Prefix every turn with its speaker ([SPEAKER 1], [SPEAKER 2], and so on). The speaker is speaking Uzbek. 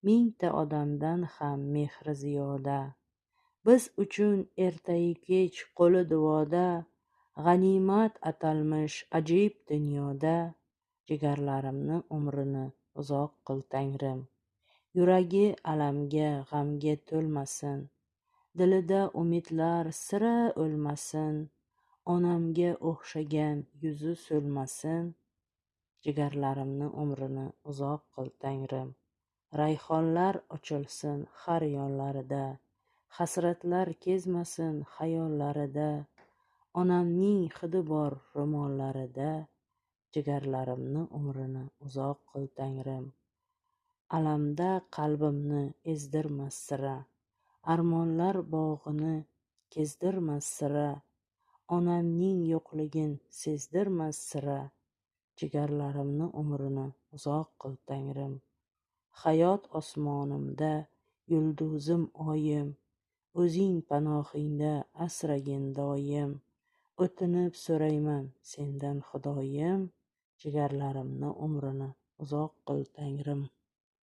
[SPEAKER 1] mingta odamdan ham mehri ziyoda. Biz uchun ertayu kech qo'li duoda, g'animat atalmish ajib dunyoda. Jigarlarimni umrini uzoq qil Tangrim. Yuragi alamga, g'amga to'lmasin. Dilida umidlar sira o'lmasin. Onamga o'xshagan yuzi so'lmasin. Jigarlarimni umrini uzoq qil Tangrim. Rayhonlar ochilsin har yonlarida. Hasratlar kezmasin xayollarida. Onamning hidi bor ro'mollarida. Jigarlarimni umrini uzoq qil Tangrim. Alamda qalbimni ezdirmas sira. Armonlar bog'ini kezdirmas sira. Onamning yo'qligin sezdirmas sira. Jigarlarimni umrini uzoq qil Tangrim. Hayot osmonimda yulduzim oyim. O'zing panohingda asragin doim. O'tinib so'rayman sendan Xudoyim. Jigarlarimni umrini uzoq qil Tangrim.